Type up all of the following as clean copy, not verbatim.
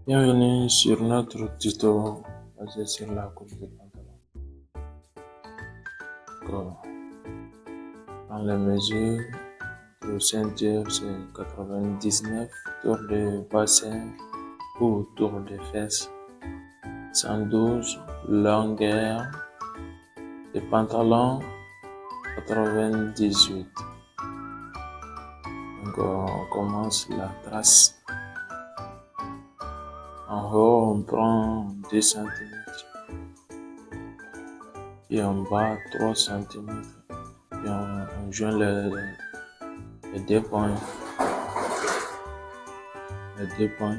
Bienvenue sur notre tuto basé sur la coupe de pantalon. Dans les mesures de ceinture, c'est 99, tour de bassin ou tour de fesses, 112, longueur de pantalon, 98. Donc on commence la trace. En haut, on prend 2 cm. Et en bas, 3 cm. Et on joint les deux points. Les deux points.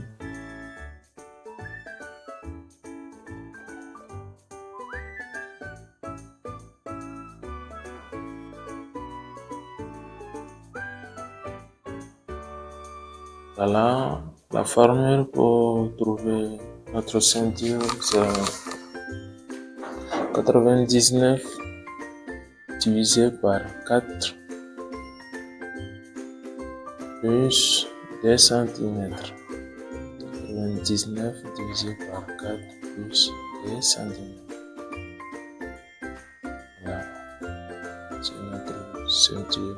Voilà la formule pour trouver notre ceinture, c'est 99 divisé par 4 plus 2 cm. 99 divisé par 4 plus 2 cm. Voilà, c'est notre ceinture.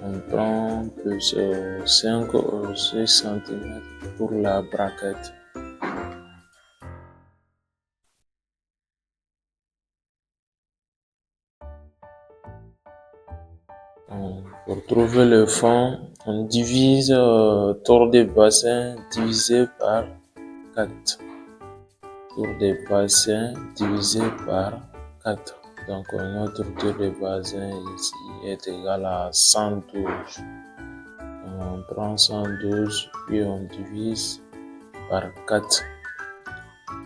On prend plus 5 ou 6 cm pour la braquette. Pour trouver le fond, on divise tour de bassin divisé par 4. Tour de bassin divisé par 4. Donc notre tour de bassin ici est égal à 112. On prend 112 puis on divise par 4.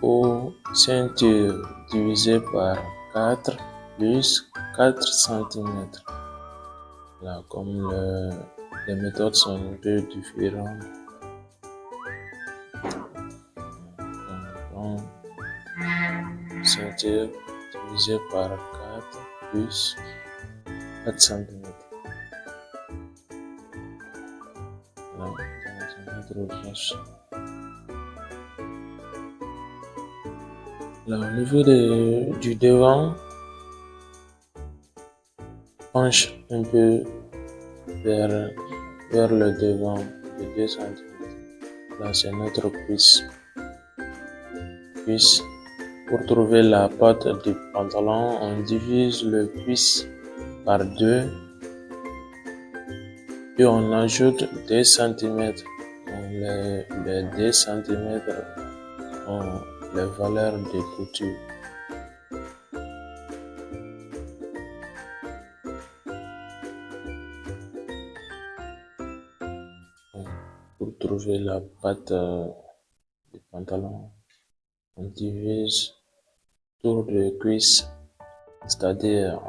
Ou ceinture divisé par 4 plus 4 cm. Là, comme les méthodes sont un peu différentes, on prend ceinture divisé par 4 plus 4 cm. Là, dans notre poche. Là, au niveau du devant, penche un peu vers le devant de 2 cm. Là, c'est notre cuisse. Pour trouver la patte du pantalon, on divise le cuisse par 2 et on ajoute 2 cm. Les 2 cm ont les valeurs de couture. Pour trouver la patte du pantalon, on divise tour de cuisse, c'est-à-dire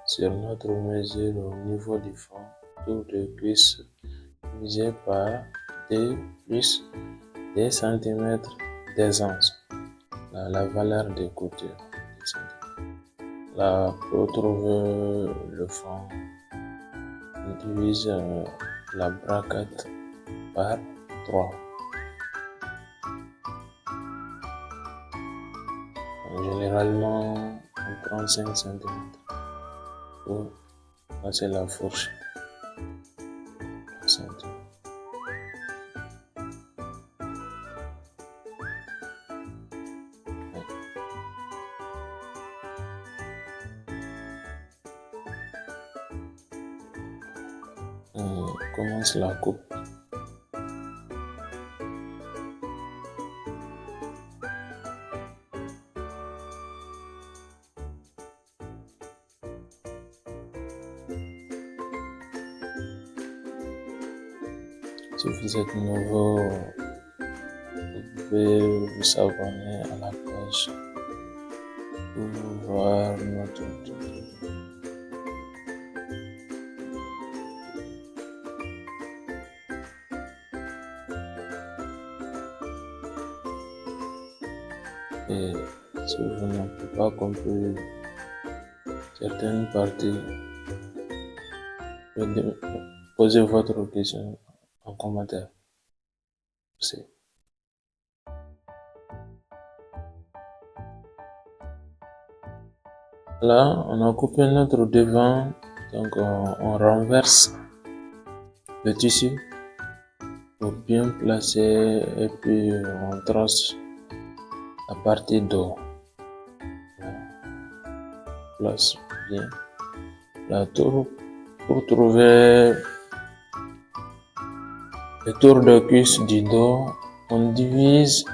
sur notre mesure au niveau du fond, tour de cuisse divisé par 2 plus 2 cm d'aisance, la valeur de couture. Là, pour trouver le fond, on divise la braquette par 3. Généralement, on prend 5 cm pour passer la fourche. On commence la coupe. Si vous êtes nouveau, vous pouvez vous abonner à la page pour voir notre tuto. Et si vous n'avez pas compris certaines parties, posez votre question en commentaire. C'est- Là, on a coupé notre devant, donc on renverse le tissu pour bien placer et puis on trace la partie d'eau. Place bien la tour pour trouver le tour de cuisse du dos. On divise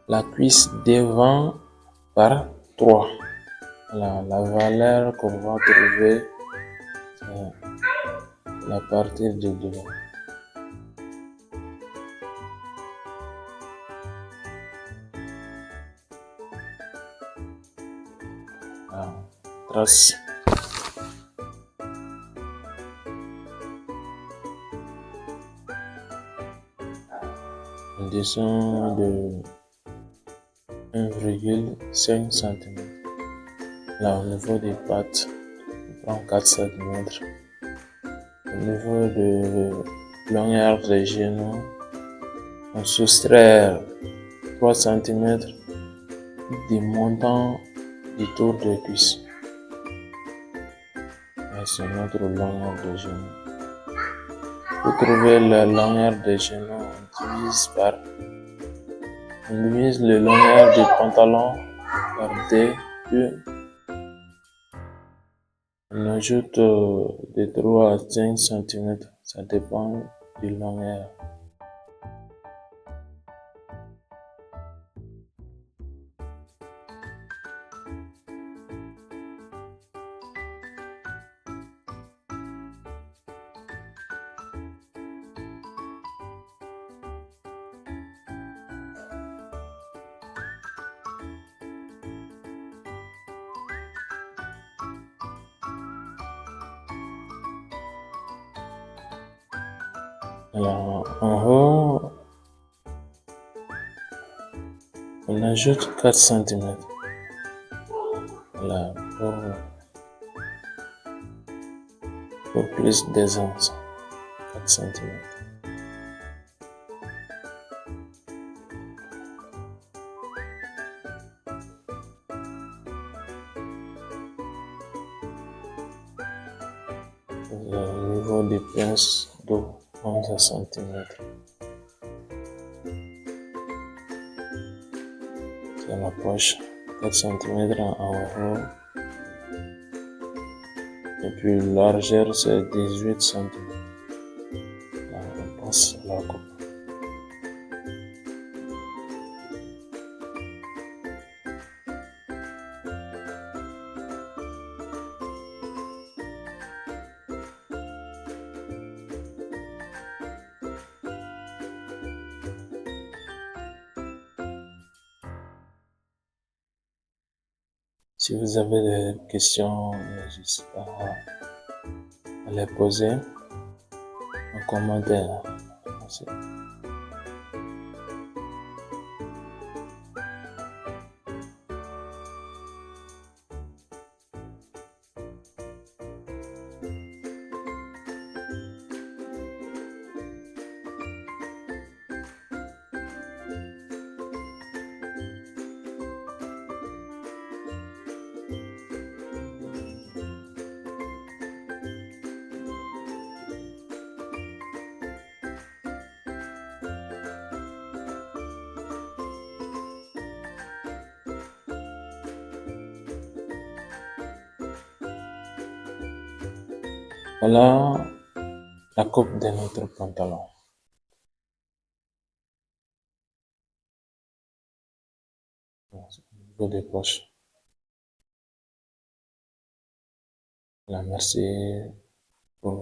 la cuisse devant par 3. Voilà, la valeur qu'on va trouver à partir de devant. Voilà, trace. On descend de 1,5 cm. Là, au niveau des pattes, on prend 4 cm. Au niveau de longueur des genoux, on soustrait 3 cm du montant du tour de cuisse. C'est notre longueur de genou. Pour trouver la longueur des genoux, on divise la longueur du pantalon par D, puis on ajoute de 3 à 5 cm, ça dépend de la longueur. Alors, en haut, on ajoute 4 cm. Voilà, pour plus d'aisance, 4 cm. Au niveau des pinces d'eau, 11 cm. C'est la poche, 4 cm en haut. Et puis largeur, c'est 18 cm. Là, on passe la coupe. Si vous avez des questions, n'hésitez pas à les poser en commentaire. Merci. Voilà la coupe de notre pantalon. Au niveau des poches. Voilà, merci pour